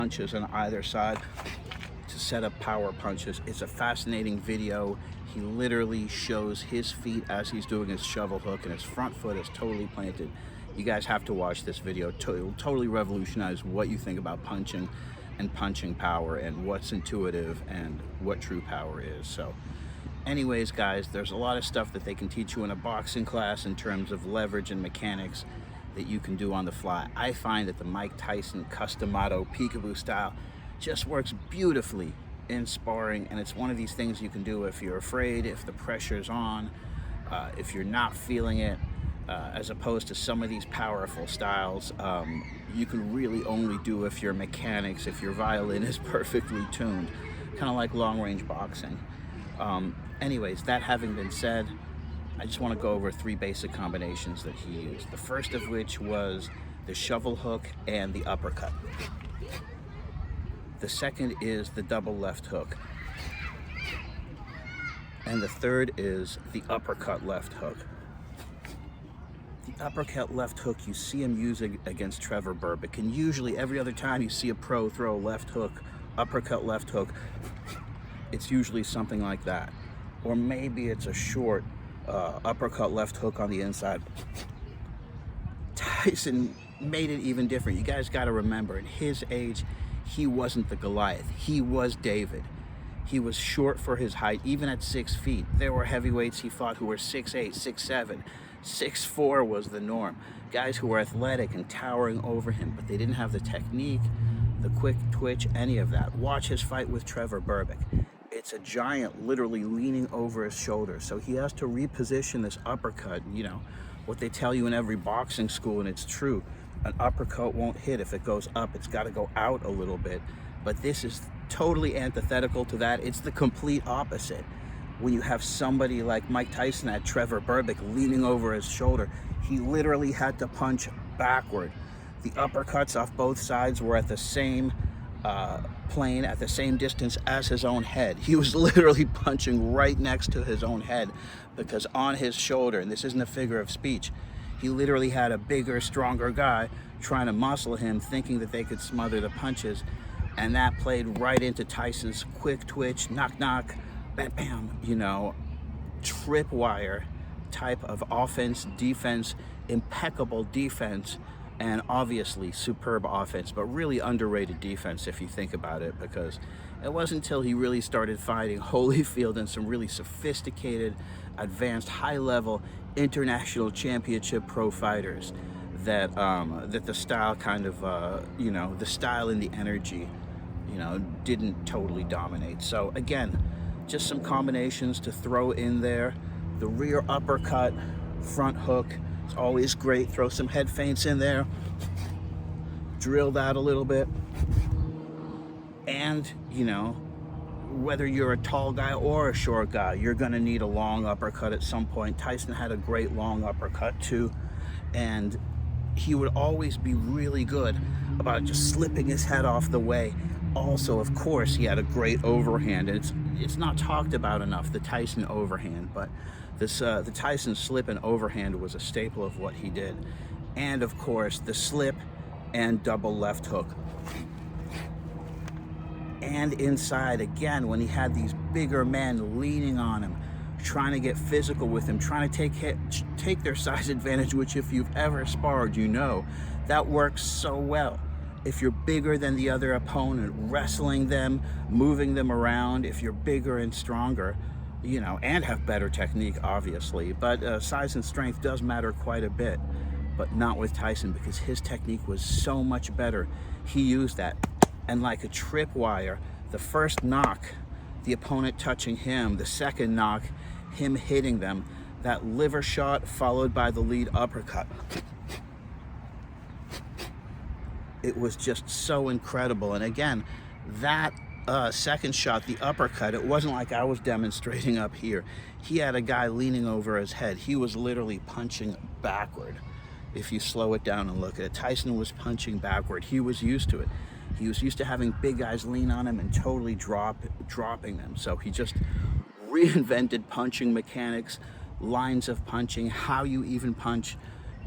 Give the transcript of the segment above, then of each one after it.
punches on either side to set up power punches. It's a fascinating video. He literally shows his feet as he's doing his shovel hook, and his front foot is totally planted. You guys have to watch this video. It will totally revolutionize what you think about punching and punching power, and what's intuitive and what true power is. So anyways, guys, there's a lot of stuff that they can teach you in a boxing class in terms of leverage and mechanics that you can do on the fly. I find that the Mike Tyson customado peekaboo style just works beautifully in sparring, and it's one of these things you can do if you're afraid, if the pressure's on, if you're not feeling it, as opposed to some of these powerful styles you can really only do if your mechanics, if your violin is perfectly tuned, kind of like long-range boxing. Anyways, that having been said, I just want to go over 3 basic combinations that he used. The first of which was the shovel hook and the uppercut. The second is the double left hook. And the third is the uppercut left hook. The uppercut left hook, you see him using against Trevor Berbick, and usually every other time you see a pro throw a left hook, uppercut left hook, it's usually something like that. Or maybe it's a short uppercut left hook on the inside. Tyson made it even different. You guys got to remember, at his age, he wasn't the Goliath. He was David. He was short for his height, even at 6 feet. There were heavyweights he fought who were 6'8", 6'7", 6'4" was the norm. Guys who were athletic and towering over him, but they didn't have the technique, the quick twitch, any of that. Watch his fight with Trevor Berbick. It's a giant literally leaning over his shoulder, so he has to reposition this uppercut. You know, what they tell you in every boxing school, and it's true, an uppercut won't hit if it goes up. It's got to go out a little bit. But this is totally antithetical to that. It's the complete opposite. When you have somebody like Mike Tyson at Trevor Berbick leaning over his shoulder, he literally had to punch backward. The uppercuts off both sides were at the same plane, at the same distance as his own head. He was literally punching right next to his own head, because on his shoulder, and this isn't a figure of speech, he literally had a bigger, stronger guy trying to muscle him, thinking that they could smother the punches, and that played right into Tyson's quick twitch, knock knock, bam bam, you know, tripwire type of offense, defense, impeccable defense, and obviously superb offense, but really underrated defense if you think about it, because it wasn't until he really started fighting Holyfield and some really sophisticated, advanced, high-level international championship pro fighters that that the style kind of, you know, the style and the energy, you know, didn't totally dominate. So again, just some combinations to throw in there. The rear uppercut, front hook, it's always great. Throw some head feints in there, drill that a little bit. And, you know, whether you're a tall guy or a short guy, you're gonna need a long uppercut at some point. Tyson had a great long uppercut too, and he would always be really good about just slipping his head off the way. Also, of course, he had a great overhand, and it's not talked about enough, the Tyson overhand, but this the Tyson slip and overhand was a staple of what he did. And of course, the slip and double left hook. And inside, again, when he had these bigger men leaning on him, trying to get physical with him, trying to take their size advantage, which if you've ever sparred, you know, that works so well. If you're bigger than the other opponent, wrestling them, moving them around, if you're bigger and stronger, you know, and have better technique, obviously, but size and strength does matter quite a bit, but not with Tyson, because his technique was so much better. He used that, and like a tripwire, the first knock, the opponent touching him, the second knock, him hitting them, that liver shot followed by the lead uppercut. It was just so incredible. And again, that second shot, the uppercut, it wasn't like I was demonstrating up here. He had a guy leaning over his head. He was literally punching backward. If you slow it down and look at it, Tyson was punching backward. He was used to it. He was used to having big guys lean on him and totally dropping them. So he just reinvented punching mechanics, lines of punching, how you even punch.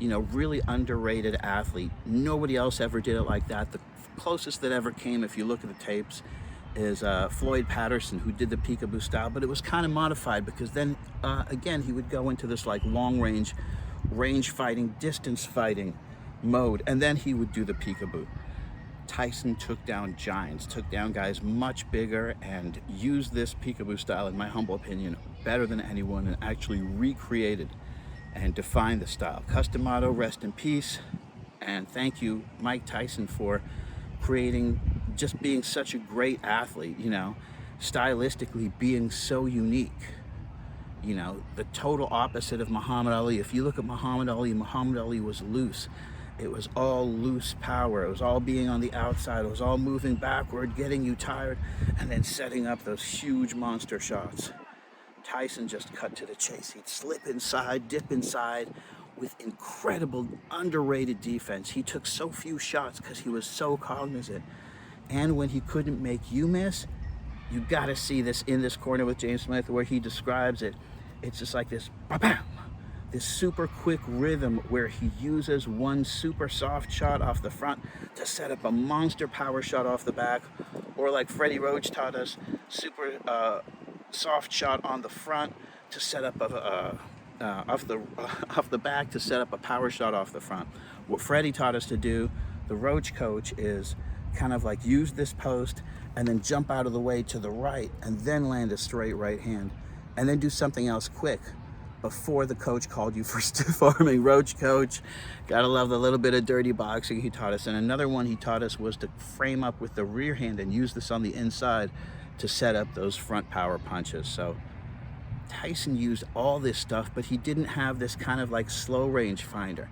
You know, really underrated athlete. Nobody else ever did it like that. The closest that ever came, if you look at the tapes, is Floyd Patterson, who did the peekaboo style, but it was kind of modified because then again he would go into this like long range fighting, distance fighting mode, and then he would do the peekaboo. Tyson took down giants, took down guys much bigger, and used this peekaboo style, in my humble opinion, better than anyone, and actually recreated and defined the style. Custom motto, rest in peace, and thank you, Mike Tyson, for creating, just being such a great athlete, you know, stylistically being so unique. You know, the total opposite of Muhammad Ali. If you look at Muhammad Ali was loose. It was all loose power. It was all being on the outside. It was all moving backward, getting you tired, and then setting up those huge monster shots. Tyson just cut to the chase. He'd slip inside, dip inside with incredible, underrated defense. He took so few shots because he was so cognizant. And when he couldn't make you miss, you got to see this in this corner with James Smith where he describes it. It's just like this, ba-bam, this super quick rhythm where he uses one super soft shot off the front to set up a monster power shot off the back, or like Freddie Roach taught us, super soft shot on the front to set up off the back to set up a power shot off the front. What Freddie taught us to do, the Roach coach, is kind of like use this post and then jump out of the way to the right and then land a straight right hand and then do something else quick before the coach called you for stiff arming. Roach coach, gotta love the little bit of dirty boxing he taught us. And another one he taught us was to frame up with the rear hand and use this on the inside to set up those front power punches. So Tyson used all this stuff, but he didn't have this kind of like slow range finder.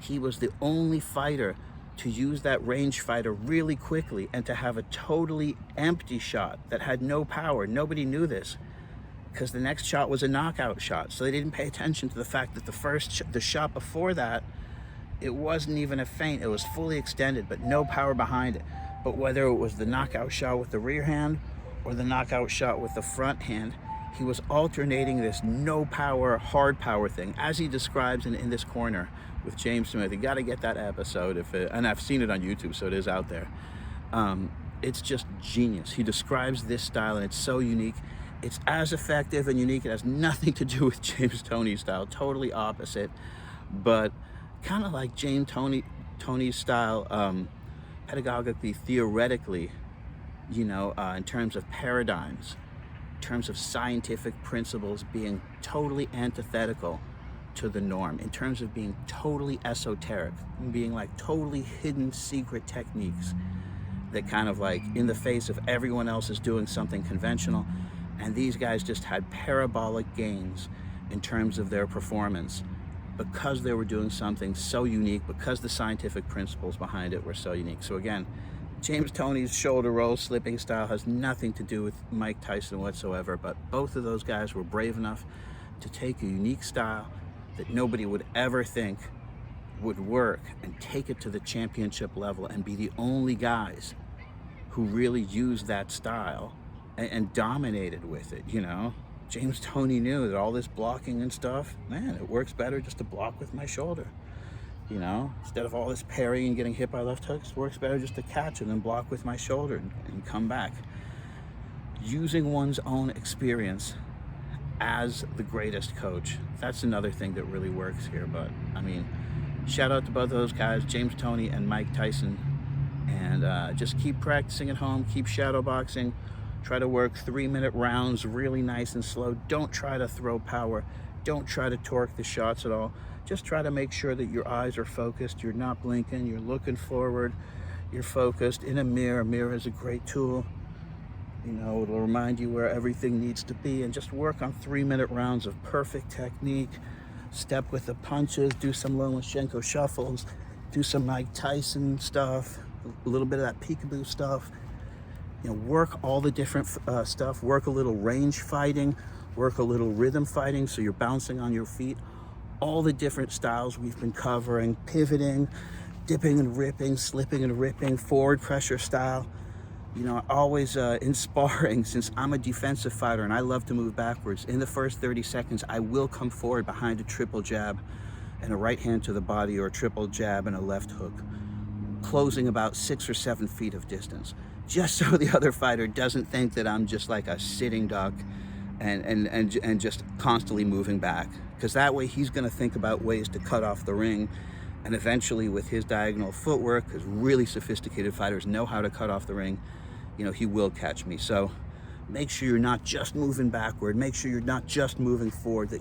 He was the only fighter to use that range fighter really quickly and to have a totally empty shot that had no power. Nobody knew this because the next shot was a knockout shot. So they didn't pay attention to the fact that the shot before that, it wasn't even a feint. It was fully extended, but no power behind it. But whether it was the knockout shot with the rear hand or the knockout shot with the front hand, he was alternating this no power, hard power thing, as he describes in this corner with James Smith. You got to get that episode, and I've seen it on YouTube, so it is out there. It's just genius. He describes this style, and it's so unique. It's as effective and unique. It has nothing to do with James Toney's style, totally opposite, but kind of like James Toney's style, pedagogically, theoretically, you know, in terms of paradigms, in terms of scientific principles being totally antithetical to the norm, in terms of being totally esoteric, being like totally hidden secret techniques that kind of like in the face of everyone else is doing something conventional. And these guys just had parabolic gains in terms of their performance because they were doing something so unique, because the scientific principles behind it were so unique. So again, James Toney's shoulder roll slipping style has nothing to do with Mike Tyson whatsoever, but both of those guys were brave enough to take a unique style that nobody would ever think would work and take it to the championship level and be the only guys who really used that style and dominated with it, you know. James Toney knew that all this blocking and stuff, man, it works better just to block with my shoulder, you know. Instead of all this parrying and getting hit by left hooks, it works better just to catch and then block with my shoulder and come back. Using one's own experience as the greatest coach, that's another thing that really works here. But I mean, shout out to both of those guys, James Toney and Mike Tyson, and just keep practicing at home, keep shadow boxing. Try to work 3-minute rounds really nice and slow. Don't try to throw power. Don't try to torque the shots at all. Just try to make sure that your eyes are focused. You're not blinking. You're looking forward. You're focused. In a mirror. A mirror is a great tool. You know, it'll remind you where everything needs to be. And just work on 3-minute rounds of perfect technique. Step with the punches. Do some Lomachenko shuffles. Do some Mike Tyson stuff. A little bit of that peekaboo stuff. You know, work all the different stuff, work a little range fighting, work a little rhythm fighting so you're bouncing on your feet. All the different styles we've been covering, pivoting, dipping and ripping, slipping and ripping, forward pressure style. You know, always in sparring, since I'm a defensive fighter and I love to move backwards, in the first 30 seconds, I will come forward behind a triple jab and a right hand to the body, or a triple jab and a left hook. closing about 6 or 7 feet of distance, just so the other fighter doesn't think that I'm just like a sitting duck and just constantly moving back, because that way he's going to think about ways to cut off the ring, and eventually with his diagonal footwork, because really sophisticated fighters know how to cut off the ring, you know, he will catch me. So make sure you're not just moving backward, make sure you're not just moving forward, that